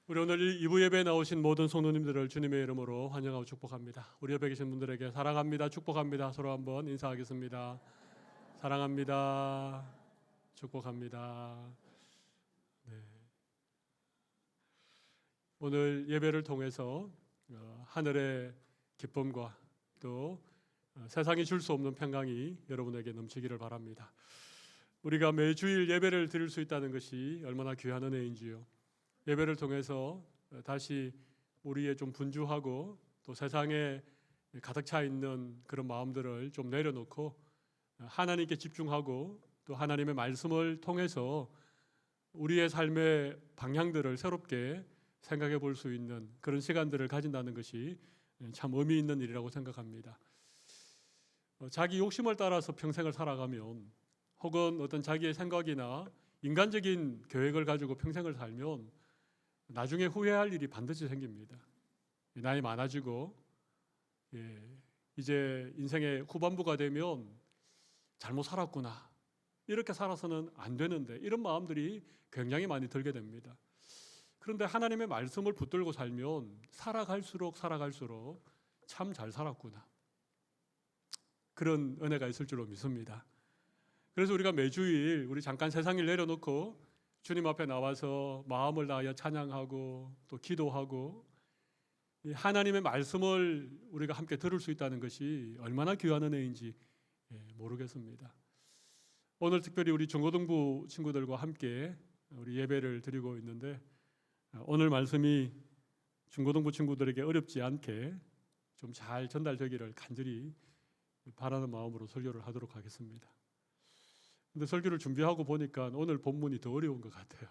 우리 오늘 2부 예배에 나오신 모든 성도님들을 주님의 이름으로 환영하고 축복합니다. 우리 옆에 계신 분들에게 사랑합니다, 축복합니다. 서로 한번 인사하겠습니다. 사랑합니다, 축복합니다. 네. 오늘 예배를 통해서 하늘의 기쁨과 또 세상이 줄 수 없는 평강이 여러분에게 넘치기를 바랍니다. 우리가 매주일 예배를 드릴 수 있다는 것이 얼마나 귀한 은혜인지요. 예배를 통해서 다시 우리의 좀 분주하고 또 세상에 가득 차 있는 그런 마음들을 좀 내려놓고 하나님께 집중하고 또 하나님의 말씀을 통해서 우리의 삶의 방향들을 새롭게 생각해 볼 수 있는 그런 시간들을 가진다는 것이 참 의미 있는 일이라고 생각합니다. 자기 욕심을 따라서 평생을 살아가면 혹은 어떤 자기의 생각이나 인간적인 계획을 가지고 평생을 살면 나중에 후회할 일이 반드시 생깁니다. 나이 많아지고 이제 인생의 후반부가 되면 잘못 살았구나, 이렇게 살아서는 안 되는데, 이런 마음들이 굉장히 많이 들게 됩니다. 그런데 하나님의 말씀을 붙들고 살면 살아갈수록 참 잘 살았구나, 그런 은혜가 있을 줄로 믿습니다. 그래서 우리가 매주일 우리 잠깐 세상을 내려놓고 주님 앞에 나와서 마음을 다하여 찬양하고 또 기도하고 하나님의 말씀을 우리가 함께 들을 수 있다는 것이 얼마나 귀한 은혜인지 모르겠습니다. 오늘 특별히 우리 중고등부 친구들과 함께 우리 예배를 드리고 있는데, 오늘 말씀이 중고등부 친구들에게 어렵지 않게 좀 잘 전달되기를 간절히 바라는 마음으로 설교를 하도록 하겠습니다. 근데 설교를 준비하고 보니까 오늘 본문이 더 어려운 것 같아요.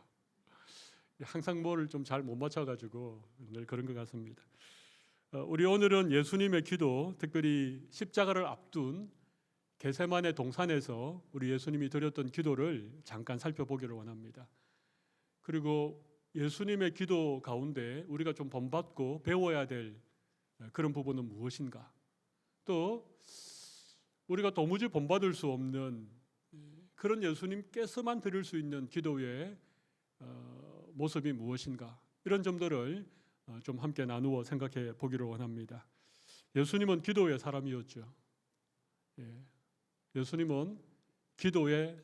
항상 뭐를 좀 잘 못 맞춰가지고 늘 그런 것 같습니다. 우리 오늘은 예수님의 기도, 특별히 십자가를 앞둔 겟세마네 동산에서 우리 예수님이 드렸던 기도를 잠깐 살펴보기를 원합니다. 그리고 예수님의 기도 가운데 우리가 좀 본받고 배워야 될 그런 부분은 무엇인가, 또 우리가 도무지 본받을 수 없는 그런 예수님께서만 드릴 수 있는 기도의 모습이 무엇인가, 이런 점들을 좀 함께 나누어 생각해 보기를 원합니다. 예수님은 기도의 사람이었죠. 예수님은 기도의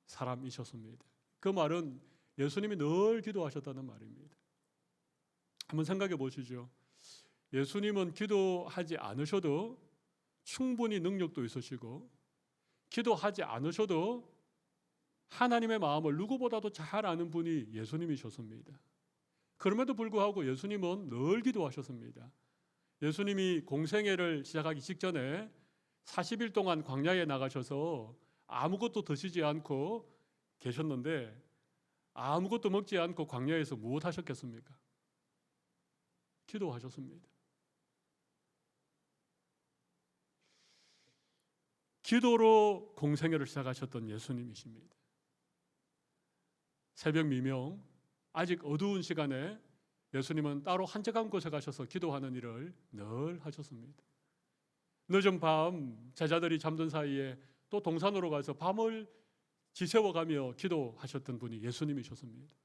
사람이셨습니다. 그 말은 예수님이 늘 기도하셨다는 말입니다. 한번 생각해 보시죠. 예수님은 기도하지 않으셔도 충분히 능력도 있으시고, 기도하지 않으셔도 하나님의 마음을 누구보다도 잘 아는 분이 예수님이셨습니다. 그럼에도 불구하고 예수님은 늘 기도하셨습니다. 예수님이 공생애를 시작하기 직전에 40일 동안 광야에 나가셔서 아무것도 드시지 않고 계셨는데, 아무것도 먹지 않고 광야에서 무엇 하셨겠습니까? 기도하셨습니다. 기도로 공생애를 시작하셨던 예수님이십니다. 새벽 미명, 아직 어두운 시간에 예수님은 따로 한적한 곳에 가셔서 기도하는 일을 늘 하셨습니다. 늦은 밤 제자들이 잠든 사이에 또 동산으로 가서 밤을 지새워가며 기도하셨던 분이 예수님이셨습니다.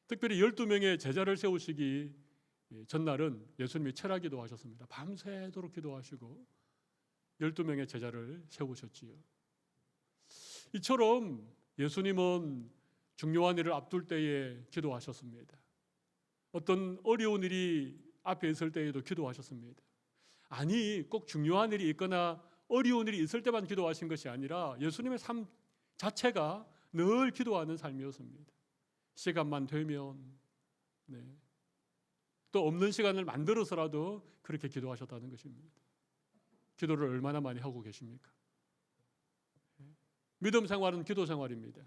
특별히 12명의 제자를 세우시기 전날은 예수님이 철야기도 하셨습니다. 밤새도록 기도하시고 12명의 제자를 세우셨지요. 이처럼 예수님은 중요한 일을 앞둘 때에 기도하셨습니다. 어떤 어려운 일이 앞에 있을 때에도 기도하셨습니다. 아니, 꼭 중요한 일이 있거나 어려운 일이 있을 때만 기도하신 것이 아니라 예수님의 삶 자체가 늘 기도하는 삶이었습니다. 시간만 되면, 또 없는 시간을 만들어서라도 그렇게 기도하셨다는 것입니다. 기도를 얼마나 많이 하고 계십니까? 믿음 생활은 기도 생활입니다.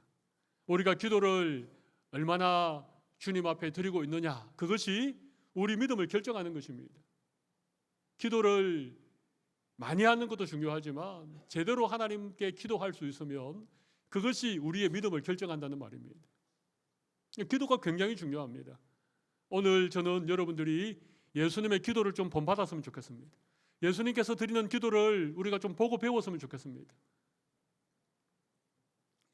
우리가 기도를 얼마나 주님 앞에 드리고 있느냐, 그것이 우리 믿음을 결정하는 것입니다. 기도를 많이 하는 것도 중요하지만 제대로 하나님께 기도할 수 있으면 그것이 우리의 믿음을 결정한다는 말입니다. 기도가 굉장히 중요합니다. 오늘 저는 여러분들이 예수님의 기도를 좀 본받았으면 좋겠습니다. 예수님께서 드리는 기도를 우리가 좀 보고 배웠으면 좋겠습니다.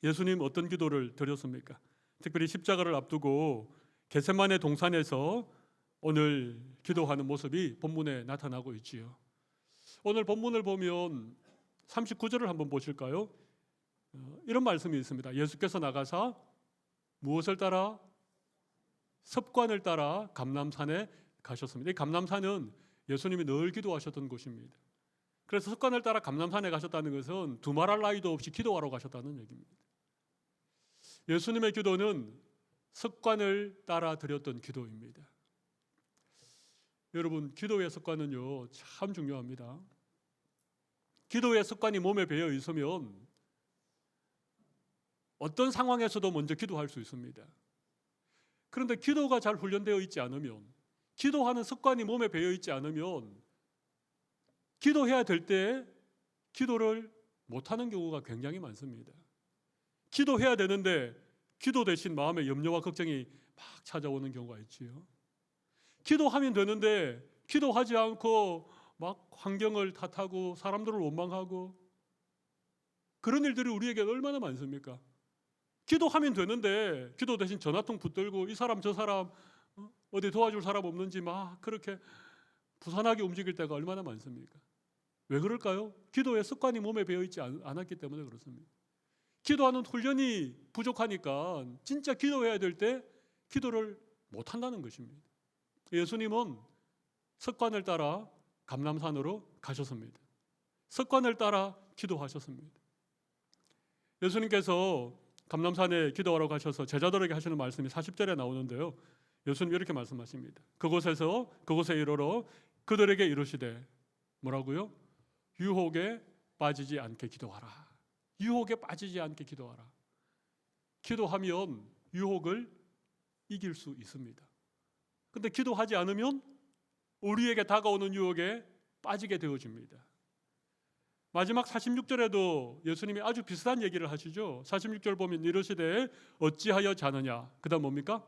예수님 어떤 기도를 드렸습니까? 특별히 십자가를 앞두고 겟세마네 동산에서 오늘 기도하는 모습이 본문에 나타나고 있지요. 오늘 본문을 보면 39절을 한번 보실까요? 이런 말씀이 있습니다. 예수께서 나가사 무엇을 따라? 습관을 따라 감람산에 가셨습니다. 이 감람산은 예수님이 늘 기도하셨던 곳입니다. 그래서 습관을 따라 감람산에 가셨다는 것은 두말할 나위도 없이 기도하러 가셨다는 얘기입니다. 예수님의 기도는 습관을 따라 드렸던 기도입니다. 여러분, 기도의 습관은요 참 중요합니다. 기도의 습관이 몸에 배어 있으면 어떤 상황에서도 먼저 기도할 수 있습니다. 그런데 기도가 잘 훈련되어 있지 않으면, 기도하는 습관이 몸에 배어 있지 않으면 기도해야 될 때 기도를 못하는 경우가 굉장히 많습니다. 기도해야 되는데 기도 대신 마음에 염려와 걱정이 막 찾아오는 경우가 있지요. 기도하면 되는데 기도하지 않고 막 환경을 탓하고 사람들을 원망하고, 그런 일들이 우리에게 얼마나 많습니까? 기도하면 되는데 기도 대신 전화통 붙들고 이 사람 저 사람 어디 도와줄 사람 없는지 막 그렇게 부산하게 움직일 때가 얼마나 많습니까? 왜 그럴까요? 기도의 습관이 몸에 배어 있지 않았기 때문에 그렇습니다. 기도하는 훈련이 부족하니까 진짜 기도해야 될 때 기도를 못한다는 것입니다. 예수님은 습관을 따라 감람산으로 가셨습니다. 습관을 따라 기도하셨습니다. 예수님께서 감람산에 기도하러 가셔서 제자들에게 하시는 말씀이 40절에 나오는데요. 예수님 이렇게 말씀하십니다. 그곳에 이르러 그들에게 이르시되 뭐라고요? 유혹에 빠지지 않게 기도하라. 유혹에 빠지지 않게 기도하라. 기도하면 유혹을 이길 수 있습니다. 근데 기도하지 않으면 우리에게 다가오는 유혹에 빠지게 되어집니다. 마지막 46절에도 예수님이 아주 비슷한 얘기를 하시죠. 46절 보면 이르시되 어찌하여 자느냐. 그 다음 뭡니까?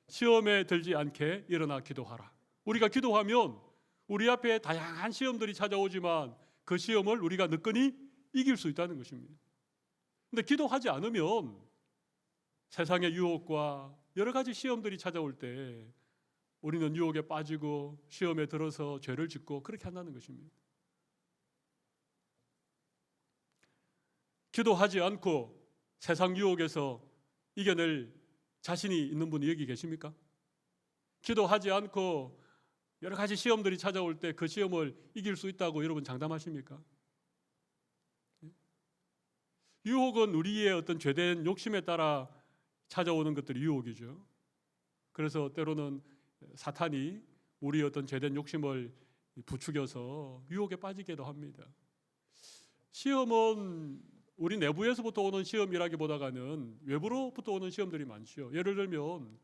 시험에 들지 않게 일어나 기도하라. 우리가 기도하면 우리 앞에 다양한 시험들이 찾아오지만 그 시험을 우리가 느끼니 이길 수 있다는 것입니다. 근데 기도하지 않으면 세상의 유혹과 여러 가지 시험들이 찾아올 때 우리는 유혹에 빠지고 시험에 들어서 죄를 짓고 그렇게 한다는 것입니다. 기도하지 않고 세상 유혹에서 이겨낼 자신이 있는 분이 여기 계십니까? 기도하지 않고 여러 가지 시험들이 찾아올 때 그 시험을 이길 수 있다고 여러분 장담하십니까? 유혹은 우리의 어떤 죄된 욕심에 따라 찾아오는 것들이 유혹이죠. 그래서 때로는 사탄이 우리의 어떤 죄된 욕심을 부추겨서 유혹에 빠지게도 합니다. 시험은 우리 내부에서부터 오는 시험이라기보다는 외부로부터 오는 시험들이 많죠. 예를 들면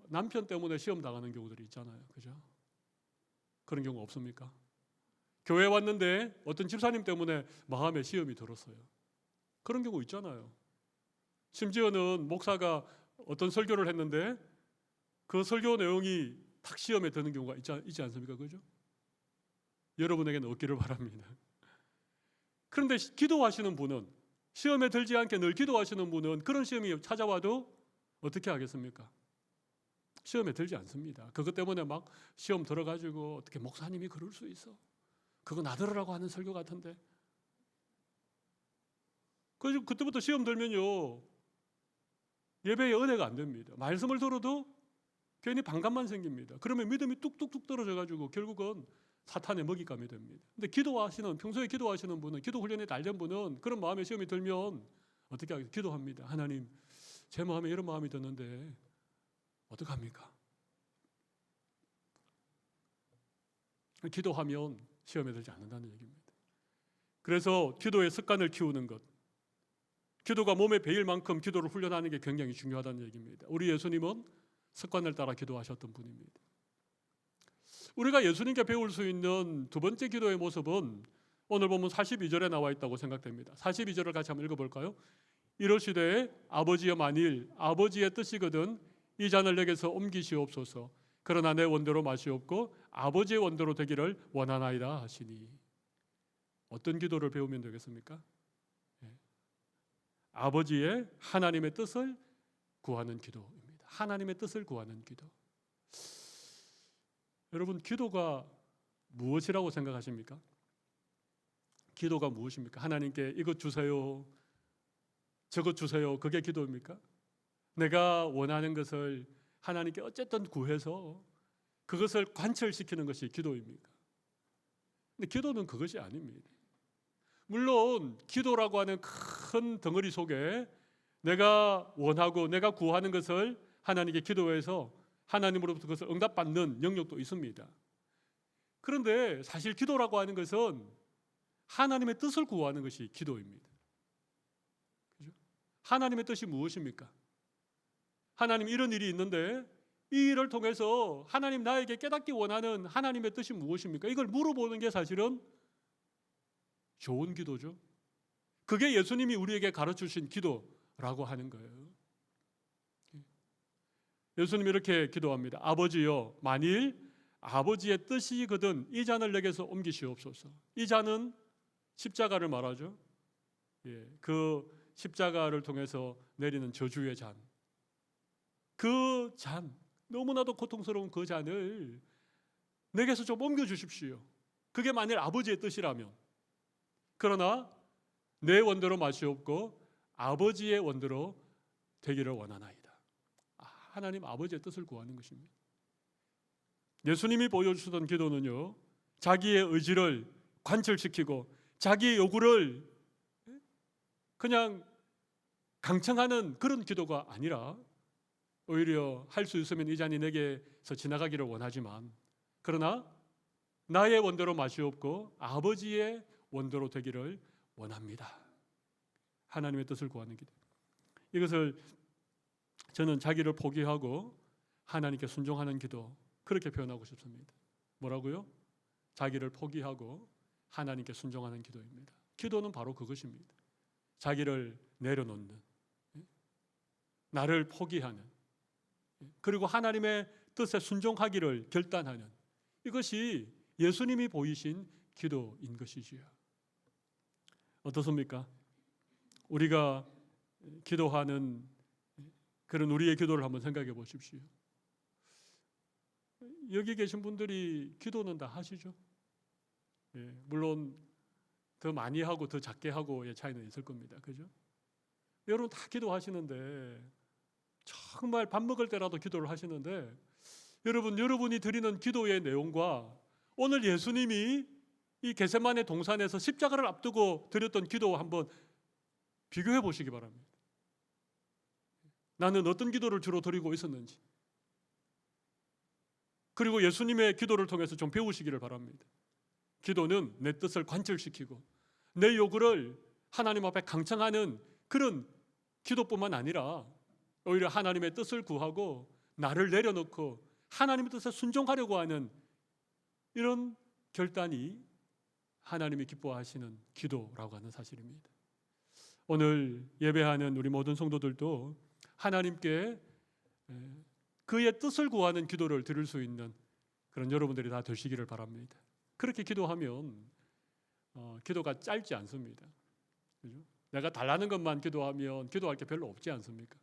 남편 때문에 시험 당하는 경우들이 있잖아요. 그죠? 그런 경우 없습니까? 교회 왔는데 어떤 집사님 때문에 마음에 시험이 들었어요. 그런 경우 있잖아요. 심지어는 목사가 어떤 설교를 했는데 그 설교 내용이 탁 시험에 드는 경우가 있지 않습니까? 그죠? 여러분에게는 없기를 바랍니다. 그런데 기도하시는 분은, 시험에 들지 않게 늘 기도하시는 분은 그런 시험이 찾아와도 어떻게 하겠습니까? 시험에 들지 않습니다. 그것 때문에 막 시험 들어가지고 어떻게 목사님이 그럴 수 있어? 그거 나 들으라고 하는 설교 같은데. 그때부터 시험 들면요 예배의 은혜가 안 됩니다. 말씀을 들어도 괜히 반감만 생깁니다. 그러면 믿음이 뚝뚝뚝 떨어져가지고 결국은 사탄의 먹잇감이 됩니다. 근데 평소에 기도하시는 분은, 기도 훈련이 잘 된 분은 그런 마음의 시험이 들면 어떻게 하겠어요? 기도합니다. 하나님, 제 마음에 이런 마음이 드는데 어떡합니까? 기도하면 시험에 들지 않는다는 얘기입니다. 그래서 기도의 습관을 키우는 것, 기도가 몸에 배일 만큼 기도를 훈련하는 게 굉장히 중요하다는 얘기입니다. 우리 예수님은 습관을 따라 기도하셨던 분입니다. 우리가 예수님께 배울 수 있는 두 번째 기도의 모습은 오늘 보면 42절에 나와 있다고 생각됩니다. 42절을 같이 한번 읽어볼까요? 이러시되 아버지여 만일 아버지의 뜻이거든 이 잔을 내게서 옮기시옵소서. 그러나 내 원대로 마시옵고 아버지의 원대로 되기를 원하나이다 하시니. 어떤 기도를 배우면 되겠습니까? 아버지의 하나님의 뜻을 구하는 기도입니다. 하나님의 뜻을 구하는 기도. 여러분, 기도가 무엇이라고 생각하십니까? 기도가 무엇입니까? 하나님께 이것 주세요, 저것 주세요, 그게 기도입니까? 내가 원하는 것을 하나님께 어쨌든 구해서 그것을 관철시키는 것이 기도입니까? 근데 기도는 그것이 아닙니다. 물론 기도라고 하는 큰 덩어리 속에 내가 원하고 내가 구하는 것을 하나님께 기도해서 하나님으로부터 그것을 응답받는 영역도 있습니다. 그런데 사실 기도라고 하는 것은 하나님의 뜻을 구하는 것이 기도입니다. 그죠? 하나님의 뜻이 무엇입니까? 하나님, 이런 일이 있는데 이 일을 통해서 하나님, 나에게 깨닫기 원하는 하나님의 뜻이 무엇입니까? 이걸 물어보는 게 사실은 좋은 기도죠. 그게 예수님이 우리에게 가르치신 기도라고 하는 거예요. 예수님이 이렇게 기도합니다. 아버지여, 만일 아버지의 뜻이거든 이 잔을 내게서 옮기시옵소서. 이 잔은 십자가를 말하죠. 그 십자가를 통해서 내리는 저주의 잔. 그 잔, 너무나도 고통스러운 그 잔을 내게서 좀 옮겨 주십시오. 그게 만일 아버지의 뜻이라면. 그러나 내 원대로 마시옵고 아버지의 원대로 되기를 원하나이다. 하나님 아버지의 뜻을 구하는 것입니다. 예수님이 보여주시던 기도는요, 자기의 의지를 관철시키고 자기의 요구를 그냥 강청하는 그런 기도가 아니라 오히려 할 수 있으면 이 잔이 내게서 지나가기를 원하지만 그러나 나의 원대로 마시옵고 아버지의 원대로 되기를 원합니다. 하나님의 뜻을 구하는 기도. 이것을 저는 자기를 포기하고 하나님께 순종하는 기도, 그렇게 표현하고 싶습니다. 뭐라고요? 자기를 포기하고 하나님께 순종하는 기도입니다. 기도는 바로 그것입니다. 자기를 내려놓는, 나를 포기하는, 그리고 하나님의 뜻에 순종하기를 결단하는, 이것이 예수님이 보이신 기도인 것이지요. 어떻습니까? 우리가 기도하는 그런 우리의 기도를 한번 생각해 보십시오. 여기 계신 분들이 기도는 다 하시죠? 물론 더 많이 하고 더 작게 하고의 차이는 있을 겁니다. 그죠? 여러분 다 기도하시는데, 정말 밥 먹을 때라도 기도를 하시는데, 여러분이 드리는 기도의 내용과 오늘 예수님이 이 겟세마네 동산에서 십자가를 앞두고 드렸던 기도와 한번 비교해 보시기 바랍니다. 나는 어떤 기도를 주로 드리고 있었는지, 그리고 예수님의 기도를 통해서 좀 배우시기를 바랍니다. 기도는 내 뜻을 관철시키고 내 요구를 하나님 앞에 강청하는 그런 기도뿐만 아니라 오히려 하나님의 뜻을 구하고 나를 내려놓고 하나님의 뜻에 순종하려고 하는 이런 결단이 하나님이 기뻐하시는 기도라고 하는 사실입니다. 오늘 예배하는 우리 모든 성도들도 하나님께 그의 뜻을 구하는 기도를 드릴 수 있는 그런 여러분들이 다 되시기를 바랍니다. 그렇게 기도하면 기도가 짧지 않습니다. 그죠? 내가 달라는 것만 기도하면 기도할 게 별로 없지 않습니까?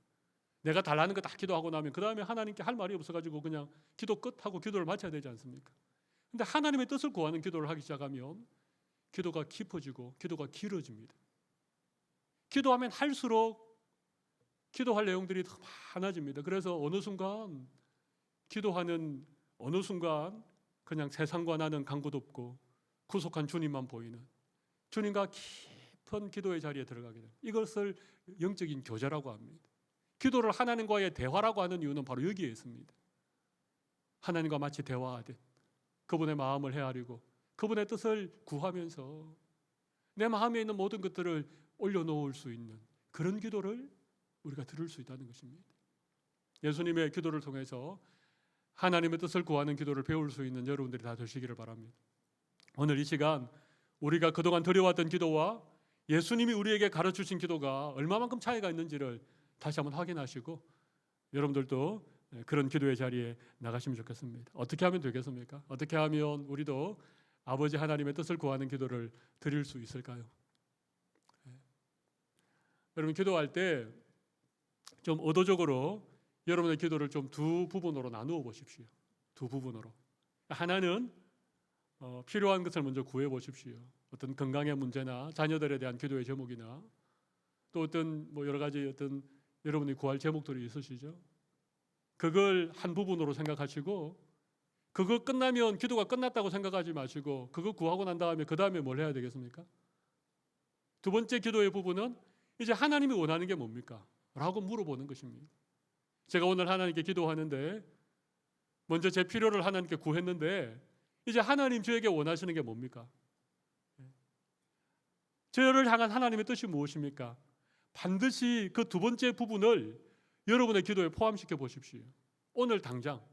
내가 달라는 거 다 기도하고 나면 그 다음에 하나님께 할 말이 없어가지고 그냥 기도 끝하고 기도를 마쳐야 되지 않습니까? 근데 하나님의 뜻을 구하는 기도를 하기 시작하면 기도가 깊어지고 기도가 길어집니다. 기도하면 할수록 기도할 내용들이 더 많아집니다. 그래서 어느 순간 기도하는 어느 순간 그냥 세상과 나는 간곳 없고 구속한 주님만 보이는, 주님과 깊은 기도의 자리에 들어가게 됩니다. 이것을 영적인 교제라고 합니다. 기도를 하나님과의 대화라고 하는 이유는 바로 여기에 있습니다. 하나님과 마치 대화하듯 그분의 마음을 헤아리고 그분의 뜻을 구하면서 내 마음에 있는 모든 것들을 올려놓을 수 있는 그런 기도를 우리가 들을 수 있다는 것입니다. 예수님의 기도를 통해서 하나님의 뜻을 구하는 기도를 배울 수 있는 여러분들이 다 되시기를 바랍니다. 오늘 이 시간 우리가 그동안 드려왔던 기도와 예수님이 우리에게 가르치신 기도가 얼마만큼 차이가 있는지를 다시 한번 확인하시고 여러분들도 그런 기도의 자리에 나가시면 좋겠습니다. 어떻게 하면 되겠습니까? 어떻게 하면 우리도 아버지 하나님의 뜻을 구하는 기도를 드릴 수 있을까요? 여러분 기도할 때 좀 의도적으로 여러분의 기도를 좀 두 부분으로 나누어 보십시오. 두 부분으로. 하나는 필요한 것을 먼저 구해 보십시오. 어떤 건강의 문제나 자녀들에 대한 기도의 제목이나 또 어떤 여러 가지 어떤 여러분이 구할 제목들이 있으시죠. 그걸 한 부분으로 생각하시고 그거 끝나면 기도가 끝났다고 생각하지 마시고 그거 구하고 난 다음에 그 다음에 뭘 해야 되겠습니까? 두 번째 기도의 부분은 이제 하나님이 원하는 게 뭡니까? 라고 물어보는 것입니다. 제가 오늘 하나님께 기도하는데 먼저 제 필요를 하나님께 구했는데 이제 하나님 저에게 원하시는 게 뭡니까? 저를 향한 하나님의 뜻이 무엇입니까? 반드시 그 두 번째 부분을 여러분의 기도에 포함시켜 보십시오. 오늘 당장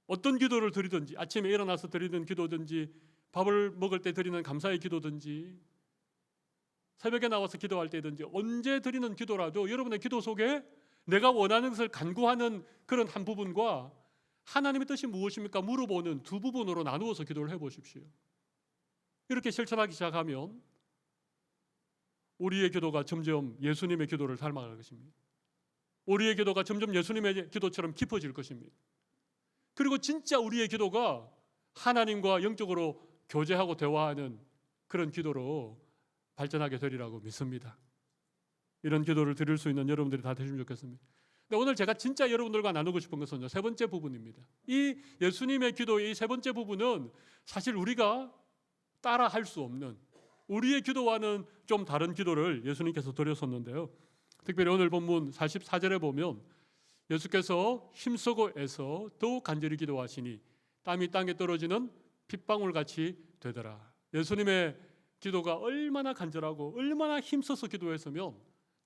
어떤 기도를 드리든지 아침에 일어나서 드리는 기도든지 밥을 먹을 때 드리는 감사의 기도든지 새벽에 나와서 기도할 때든지 언제 드리는 기도라도 여러분의 기도 속에 내가 원하는 것을 간구하는 그런 한 부분과 하나님의 뜻이 무엇입니까? 물어보는 두 부분으로 나누어서 기도를 해보십시오. 이렇게 실천하기 시작하면 우리의 기도가 점점 예수님의 기도를 닮아갈 것입니다. 우리의 기도가 점점 예수님의 기도처럼 깊어질 것입니다. 그리고 진짜 우리의 기도가 하나님과 영적으로 교제하고 대화하는 그런 기도로 발전하게 되리라고 믿습니다. 이런 기도를 드릴 수 있는 여러분들이 다 되시면 좋겠습니다. 근데 오늘 제가 진짜 여러분들과 나누고 싶은 것은 세 번째 부분입니다. 이 예수님의 기도의 이 세 번째 부분은 사실 우리가 따라 할 수 없는 우리의 기도와는 좀 다른 기도를 예수님께서 드렸었는데요. 특별히 오늘 본문 44절에 보면 예수께서 힘쓰고 애써 더욱 간절히 기도하시니 땀이 땅에 떨어지는 핏방울같이 되더라. 예수님의 기도가 얼마나 간절하고 얼마나 힘써서 기도했으면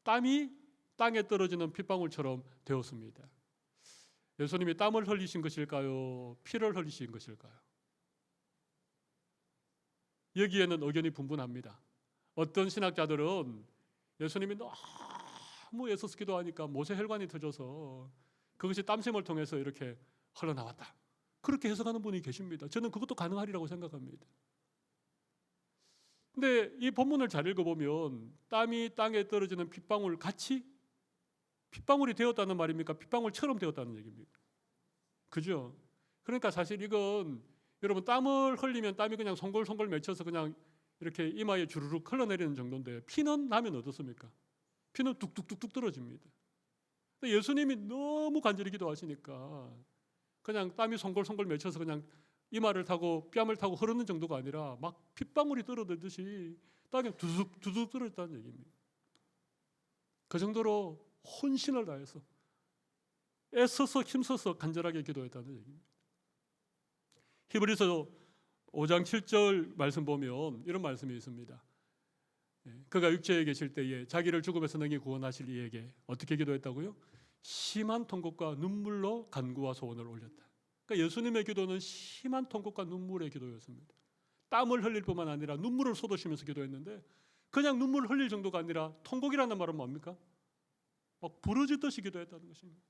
땀이 땅에 떨어지는 핏방울처럼 되었습니다. 예수님이 땀을 흘리신 것일까요? 피를 흘리신 것일까요? 여기에는 의견이 분분합니다. 어떤 신학자들은 예수님이 너무 애써서 기도하니까 모세혈관이 터져서 그것이 땀샘을 통해서 이렇게 흘러나왔다. 그렇게 해석하는 분이 계십니다. 저는 그것도 가능하리라고 생각합니다. 근데 이 본문을 잘 읽어보면 땀이 땅에 떨어지는 핏방울 같이 핏방울이 되었다는 말입니까? 핏방울처럼 되었다는 얘기입니다. 그죠? 그러니까 사실 이건 여러분 땀을 흘리면 땀이 그냥 송골송골 맺혀서 그냥 이렇게 이마에 주르륵 흘러내리는 정도인데 피는 나면 어떻습니까? 피는 뚝뚝뚝뚝 떨어집니다. 근데 예수님이 너무 간절히 기도하시니까 그냥 땀이 송골송골 맺혀서 그냥 이마를 타고 뺨을 타고 흐르는 정도가 아니라 막 핏방울이 떨어지듯이 땅에 두둑 두둑 떨어졌다는 얘기입니다. 그 정도로 혼신을 다해서 애써서 힘써서 간절하게 기도했다는 얘기입니다. 히브리서 5장 7절 말씀 보면 이런 말씀이 있습니다. 그가 육체에 계실 때에 자기를 죽음에서 능히 구원하실 이에게 어떻게 기도했다고요? 심한 통곡과 눈물로 간구와 소원을 올렸다. 그러니까 예수님의 기도는 심한 통곡과 눈물의 기도였습니다. 땀을 흘릴 뿐만 아니라 눈물을 쏟으시면서 기도했는데 그냥 눈물 흘릴 정도가 아니라 통곡이라는 말은 뭡니까? 막 부르짖듯이 기도했다는 것입니다.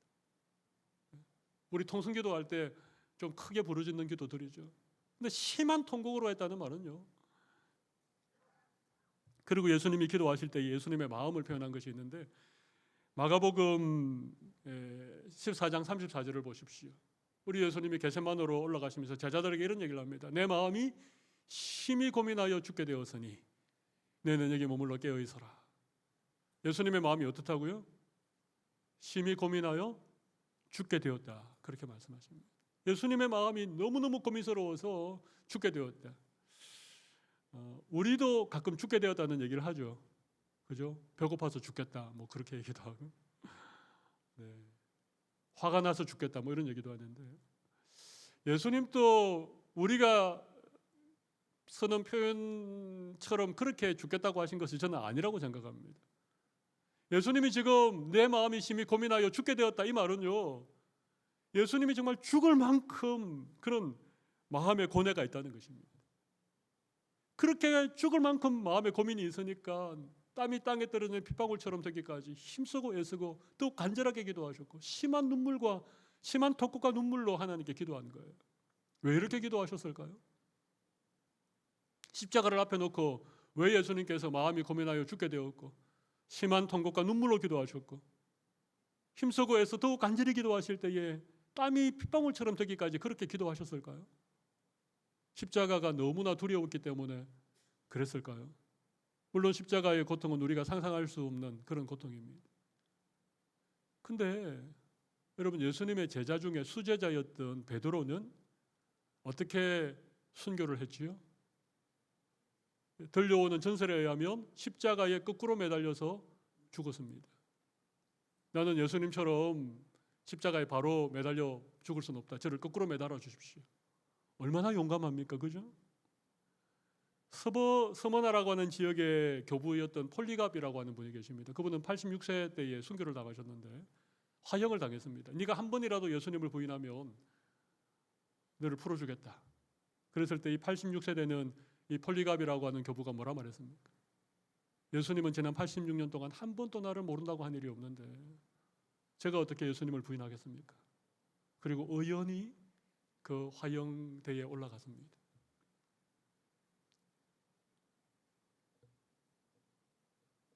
우리 통성기도할 때 좀 크게 부르짖는 기도 드리죠. 근데 심한 통곡으로 했다는 말은요. 그리고 예수님이 기도하실 때 예수님의 마음을 표현한 것이 있는데 마가복음 14장 34절을 보십시오. 우리 예수님이 겟세마네로 올라가시면서 제자들에게 이런 얘기를 합니다. 내 마음이 심히 고민하여 죽게 되었으니 너희는 여기 머물러 깨어 있어라. 예수님의 마음이 어떻다고요? 심히 고민하여 죽게 되었다. 그렇게 말씀하십니다. 예수님의 마음이 너무너무 고민스러워서 죽게 되었다. 우리도 가끔 죽게 되었다는 얘기를 하죠. 그죠? 배고파서 죽겠다. 뭐 그렇게 얘기도 하고. 네. 화가 나서 죽겠다. 뭐 이런 얘기도 하는데. 예수님도 우리가 쓰는 표현처럼 그렇게 죽겠다고 하신 것이 저는 아니라고 생각합니다. 예수님이 지금 내 마음이 심히 고민하여 죽게 되었다 이 말은요. 예수님이 정말 죽을 만큼 그런 마음의 고뇌가 있다는 것입니다. 그렇게 죽을 만큼 마음의 고민이 있으니까 땀이 땅에 떨어지는 핏방울처럼 되기까지 힘쓰고 애쓰고 또 간절하게 기도하셨고 심한 눈물과 심한 턱국과 눈물로 하나님께 기도한 거예요. 왜 이렇게 기도하셨을까요? 십자가를 앞에 놓고 왜 예수님께서 마음이 고민하여 죽게 되었고 심한 통곡과 눈물로 기도하셨고 힘쓰고 애써 더욱 간절히 기도하실 때에 땀이 핏방울처럼 되기까지 그렇게 기도하셨을까요? 십자가가 너무나 두려웠기 때문에 그랬을까요? 물론 십자가의 고통은 우리가 상상할 수 없는 그런 고통입니다. 근데 여러분, 예수님의 제자 중에 수제자였던 베드로는 어떻게 순교를 했지요? 들려오는 전설에 의하면 십자가에 거꾸로 매달려서 죽었습니다. 나는 예수님처럼 십자가에 바로 매달려 죽을 수는 없다. 저를 거꾸로 매달아 주십시오. 얼마나 용감합니까? 그죠? 서머나라고 하는 지역의 교부였던 폴리갑이라고 하는 분이 계십니다. 그분은 86세 때에 순교를 당하셨는데 화형을 당했습니다. 네가 한 번이라도 예수님을 부인하면 너를 풀어주겠다. 그랬을 때 이 86세 되는 이 폴리갑이라고 하는 교부가 뭐라 말했습니까? 예수님은 지난 86년 동안 한 번도 나를 모른다고 한 일이 없는데 제가 어떻게 예수님을 부인하겠습니까? 그리고 의연히 그 화형대에 올라갔습니다.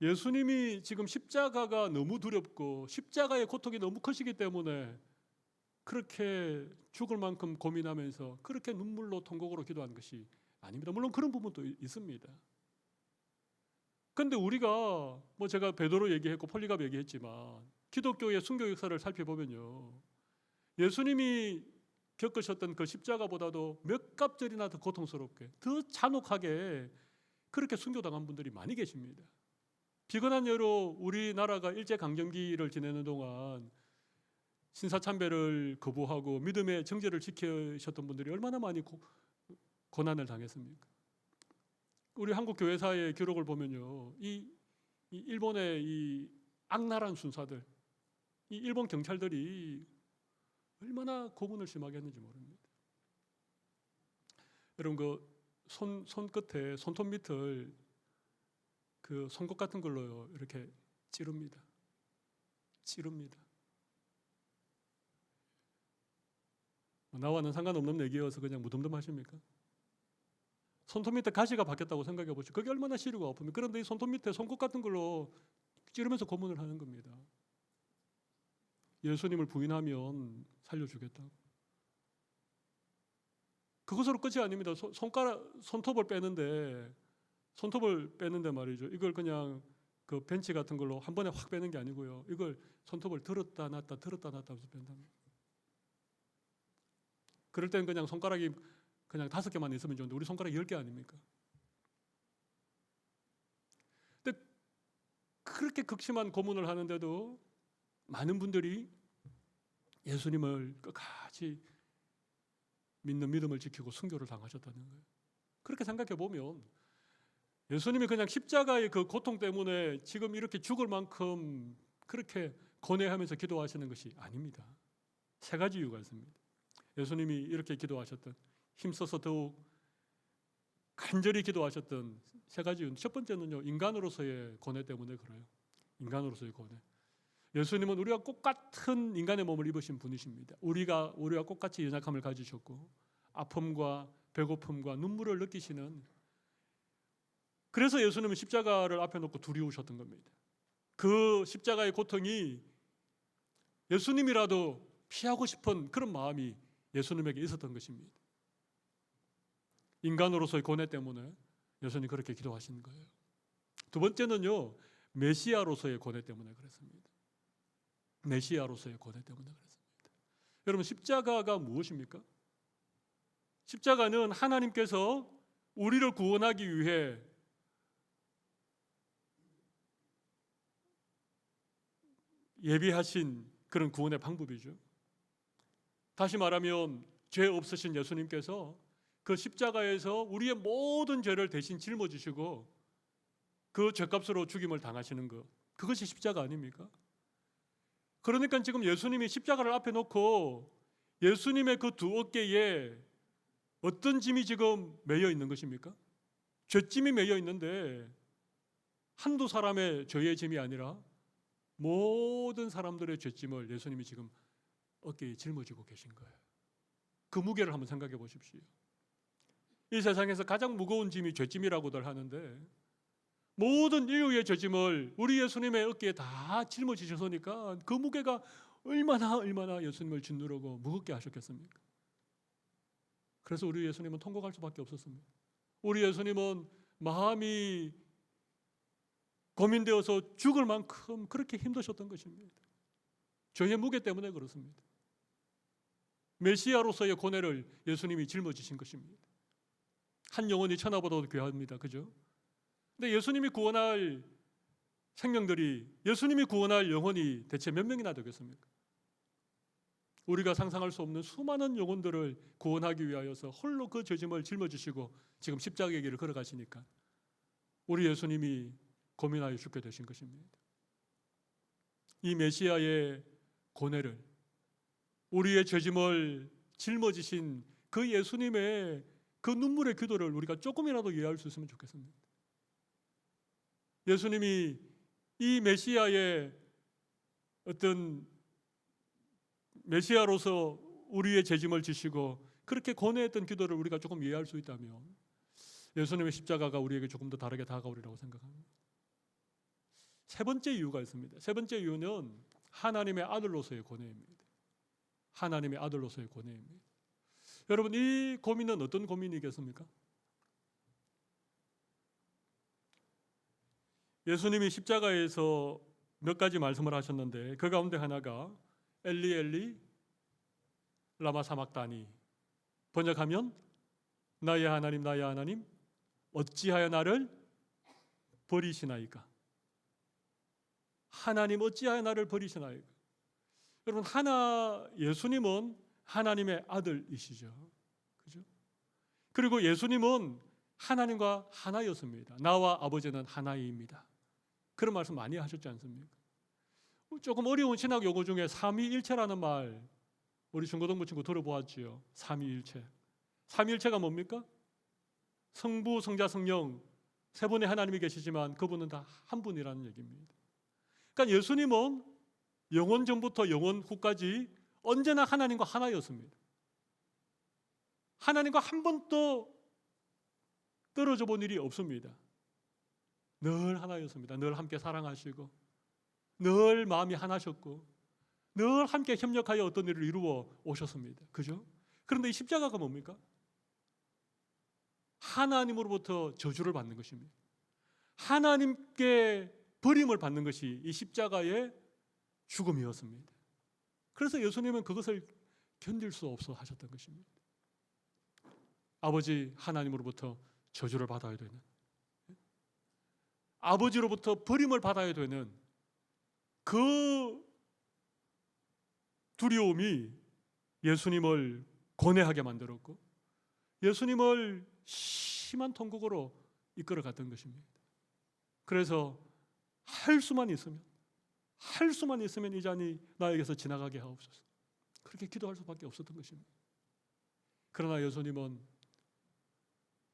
예수님이 지금 십자가가 너무 두렵고 십자가의 고통이 너무 크시기 때문에 그렇게 죽을 만큼 고민하면서 그렇게 눈물로 통곡으로 기도한 것이 아닙니다. 물론 그런 부분도 있습니다. 그런데 우리가 뭐 제가 베드로 얘기했고 폴리갑 얘기했지만 기독교의 순교 역사를 살펴보면요, 예수님이 겪으셨던 그 십자가보다도 몇 값절이나 더 고통스럽게, 더 잔혹하게 그렇게 순교당한 분들이 많이 계십니다. 비근한 예로 우리나라가 일제강점기를 지내는 동안 신사참배를 거부하고 믿음의 정제를 지키셨던 분들이 얼마나 많이 고난을 당했습니까? 우리 한국 교회사의 기록을 보면요, 이 일본의 이 악랄한 순사들, 이 일본 경찰들이 얼마나 고문을 심하게 했는지 모릅니다. 여러분, 그 손끝에 손톱 밑을 그 송곳 같은 걸로요 이렇게 찌릅니다. 나와는 상관없는 얘기여서 그냥 무덤덤하십니까? 손톱 밑에 가시가 박혔다고 생각해 보시죠. 그게 얼마나 시리고 아픕니까? 그런데 이 손톱 밑에 송곳 같은 걸로 찌르면서 고문을 하는 겁니다. 예수님을 부인하면 살려주겠다고. 그것으로 끝이 아닙니다. 손톱을 빼는데 말이죠. 이걸 그냥 그 벤치 같은 걸로 한 번에 확 빼는 게 아니고요. 이걸 손톱을 들었다 놨다 하면서 뺀답니다. 그럴 때는 그냥 손가락이 그냥 5개만 있으면 좋은데 우리 손가락이 10개 아닙니까? 근데 그렇게 극심한 고문을 하는데도 많은 분들이 예수님을 끝까지 믿는 믿음을 지키고 순교를 당하셨다는 거예요. 그렇게 생각해 보면 예수님이 그냥 십자가의 그 고통 때문에 지금 이렇게 죽을 만큼 그렇게 고뇌하면서 기도하시는 것이 아닙니다. 3가지 이유가 있습니다. 예수님이 이렇게 기도하셨던, 힘써서 더욱 간절히 기도하셨던 3가지 이유. 첫 번째는요, 인간으로서의 고뇌 때문에 그래요. 인간으로서의 고뇌. 예수님은 우리와 똑같은 인간의 몸을 입으신 분이십니다. 우리와 똑같이 연약함을 가지셨고 아픔과 배고픔과 눈물을 느끼시는, 그래서 예수님은 십자가를 앞에 놓고 두려우셨던 겁니다. 그 십자가의 고통이 예수님이라도 피하고 싶은 그런 마음이 예수님에게 있었던 것입니다. 인간으로서의 고뇌 때문에 예수님이 그렇게 기도하신 거예요. 두 번째는요, 메시아로서의 고뇌 때문에 그랬습니다. 메시아로서의 고뇌 때문에 그랬습니다. 여러분, 십자가가 무엇입니까? 십자가는 하나님께서 우리를 구원하기 위해 예비하신 그런 구원의 방법이죠. 다시 말하면 죄 없으신 예수님께서 그 십자가에서 우리의 모든 죄를 대신 짊어지시고 그 죄값으로 죽임을 당하시는 것, 그것이 십자가 아닙니까? 그러니까 지금 예수님이 십자가를 앞에 놓고 예수님의 그 두 어깨에 어떤 짐이 지금 매여 있는 것입니까? 죄짐이 매여 있는데 한두 사람의 죄의 짐이 아니라 모든 사람들의 죄짐을 예수님이 지금 어깨에 짊어지고 계신 거예요. 그 무게를 한번 생각해 보십시오. 이 세상에서 가장 무거운 짐이 죄짐이라고들 하는데 모든 인류의 죄짐을 우리 예수님의 어깨에 다 짊어지셨으니까 그 무게가 얼마나 예수님을 짓누르고 무겁게 하셨겠습니까? 그래서 우리 예수님은 통곡할 수밖에 없었습니다. 우리 예수님은 마음이 고민되어서 죽을 만큼 그렇게 힘드셨던 것입니다. 죄의 무게 때문에 그렇습니다. 메시아로서의 고뇌를 예수님이 짊어지신 것입니다. 한 영혼이 천하보다도 귀합니다. 그죠? 근데 예수님이 구원할 생명들이, 예수님이 구원할 영혼이 대체 몇 명이나 되겠습니까? 우리가 상상할 수 없는 수많은 영혼들을 구원하기 위하여서 홀로 그 죄짐을 짊어지시고 지금 십자가의 길을 걸어가시니까 우리 예수님이 고민하여 죽게 되신 것입니다. 이 메시아의 고뇌를, 우리의 죄짐을 짊어지신 그 예수님의 그 눈물의 기도를 우리가 조금이라도 이해할 수 있으면 좋겠습니다. 예수님이 이 메시아의 어떤 메시아로서 우리의 죄짐을 지시고 그렇게 고뇌했던 기도를 우리가 조금 이해할 수 있다면 예수님의 십자가가 우리에게 조금 더 다르게 다가오리라고 생각합니다. 세 번째 이유가 있습니다. 세 번째 이유는 하나님의 아들로서의 고뇌입니다. 하나님의 아들로서의 고뇌입니다. 여러분, 이 고민은 어떤 고민이겠습니까? 예수님이 십자가에서 몇 가지 말씀을 하셨는데 그 가운데 하나가 엘리 엘리 라마 사막다니, 번역하면 나의 하나님 어찌하여 나를 버리시나이까. 하나님 어찌하여 나를 버리시나이까. 여러분, 예수님은 하나님의 아들이시죠. 그죠? 그리고 예수님은 하나님과 하나였습니다. 나와 아버지는 하나입니다. 그런 말씀 많이 하셨지 않습니까? 조금 어려운 신학 용어 중에 삼위일체라는 말 우리 중고등부 친구 들어보았지요. 삼위일체. 삼위일체가 뭡니까? 성부, 성자, 성령 세 분의 하나님이 계시지만 그분은 다 한 분이라는 얘기입니다. 그러니까 예수님은 영원 전부터 영원 후까지 언제나 하나님과 하나였습니다. 하나님과 한 번도 떨어져 본 일이 없습니다. 늘 하나였습니다. 늘 함께 사랑하시고 늘 마음이 하나셨고 늘 함께 협력하여 어떤 일을 이루어 오셨습니다. 그죠? 그런데 이 십자가가 뭡니까? 하나님으로부터 저주를 받는 것입니다. 하나님께 버림을 받는 것이 이 십자가의 죽음이었습니다. 그래서 예수님은 그것을 견딜 수 없어 하셨던 것입니다. 아버지 하나님으로부터 저주를 받아야 되는, 아버지로부터 버림을 받아야 되는 그 두려움이 예수님을 고뇌하게 만들었고 예수님을 심한 통곡으로 이끌어갔던 것입니다. 그래서 할 수만 있으면 이 잔이 나에게서 지나가게 하옵소서. 그렇게 기도할 수밖에 없었던 것입니다. 그러나 예수님은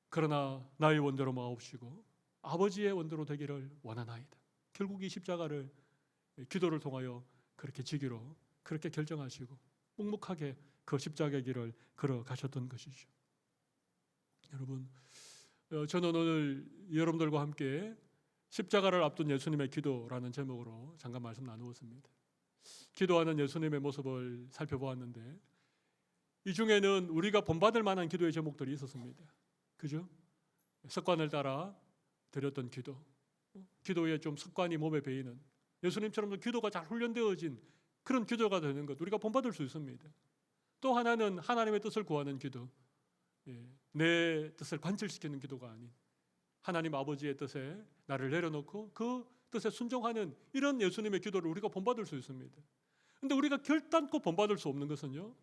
그러나 나의 원대로 마옵시고 아버지의 원대로 되기를 원하나이다. 결국 이 십자가를 기도를 통하여 그렇게 지기로 그렇게 결정하시고 묵묵하게 그 십자가의 길을 걸어가셨던 것이죠. 여러분, 저는 오늘 여러분들과 함께 십자가를 앞둔 예수님의 기도라는 제목으로 잠깐 말씀 나누었습니다. 기도하는 예수님의 모습을 살펴보았는데 이 중에는 우리가 본받을 만한 기도의 제목들이 있었습니다. 그죠? 습관을 따라 드렸던 기도, 기도에 좀 습관이 몸에 배이는 예수님처럼 기도가 잘 훈련되어진 그런 기도가 되는 것 우리가 본받을 수 있습니다. 또 하나는 하나님의 뜻을 구하는 기도, 내 뜻을 관철시키는 기도가 아닌 하나님 아버지의 뜻에 나를 내려놓고 그 뜻에 순종하는 이런 예수님의 기도를 우리가 본받을 수 있습니다. 그런데 우리가 결단코 본받을 수 없는 것은요,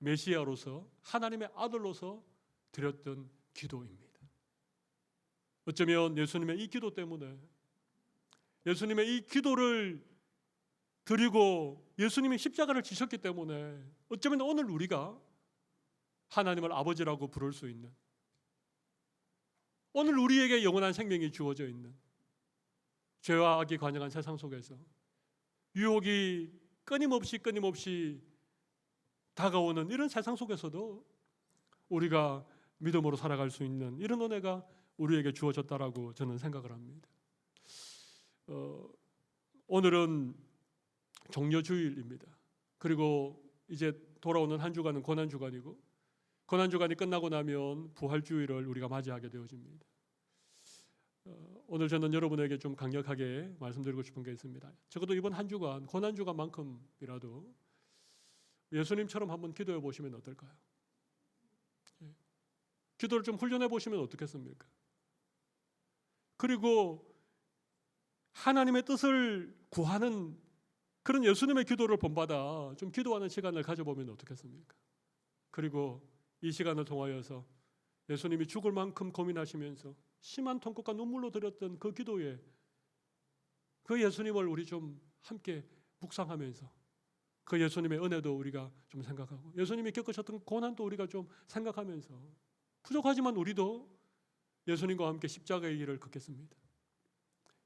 메시아로서 하나님의 아들로서 드렸던 기도입니다. 어쩌면 예수님의 이 기도 때문에, 예수님의 이 기도를 드리고 예수님이 십자가를 지셨기 때문에 어쩌면 오늘 우리가 하나님을 아버지라고 부를 수 있는, 오늘 우리에게 영원한 생명이 주어져 있는, 죄와 악이 관영한 세상 속에서 유혹이 끊임없이 다가오는 이런 세상 속에서도 우리가 믿음으로 살아갈 수 있는 이런 은혜가 우리에게 주어졌다라고 저는 생각을 합니다. 오늘은 종려주일입니다. 그리고 이제 돌아오는 한 주간은 고난주간이고, 고난주간이 끝나고 나면 부활주일을 우리가 맞이하게 되어집니다. 오늘 저는 여러분에게 좀 강력하게 말씀드리고 싶은 게 있습니다. 적어도 이번 한 주간, 고난주간만큼이라도 예수님처럼 한번 기도해 보시면 어떨까요? 기도를 좀 훈련해 보시면 어떻겠습니까? 그리고 하나님의 뜻을 구하는 그런 예수님의 기도를 본받아 좀 기도하는 시간을 가져보면 어떻겠습니까? 그리고 이 시간을 통하여서 예수님이 죽을 만큼 고민하시면서 심한 통곡과 눈물로 드렸던 그 기도에 그 예수님을 우리 좀 함께 묵상하면서 그 예수님의 은혜도 우리가 좀 생각하고 예수님이 겪으셨던 고난도 우리가 좀 생각하면서 부족하지만 우리도 예수님과 함께 십자가의 길을 걷겠습니다.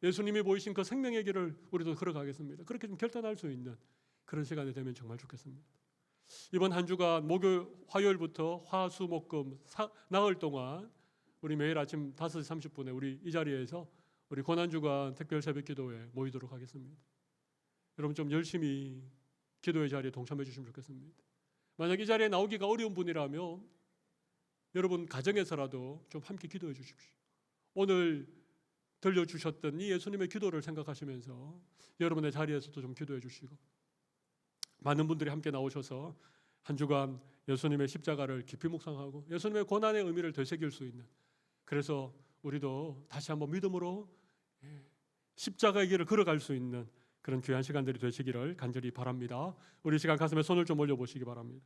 예수님이 보이신 그 생명의 길을 우리도 걸어가겠습니다. 그렇게 좀 결단할 수 있는 그런 시간이 되면 정말 좋겠습니다. 이번 한 주간 화요일부터 화수목금 나흘 동안 우리 매일 아침 5시 30분에 우리 이 자리에서 우리 고난주간 특별 새벽 기도에 모이도록 하겠습니다. 여러분 좀 열심히 기도의 자리에 동참해 주시면 좋겠습니다. 만약 이 자리에 나오기가 어려운 분이라면 여러분 가정에서라도 좀 함께 기도해 주십시오. 오늘 들려주셨던 이 예수님의 기도를 생각하시면서 여러분의 자리에서도 좀 기도해 주시고, 많은 분들이 함께 나오셔서 한 주간 예수님의 십자가를 깊이 묵상하고 예수님의 고난의 의미를 되새길 수 있는, 그래서 우리도 다시 한번 믿음으로 십자가의 길을 걸어갈 수 있는 그런 귀한 시간들이 되시기를 간절히 바랍니다. 우리 시간 가슴에 손을 좀 올려보시기 바랍니다.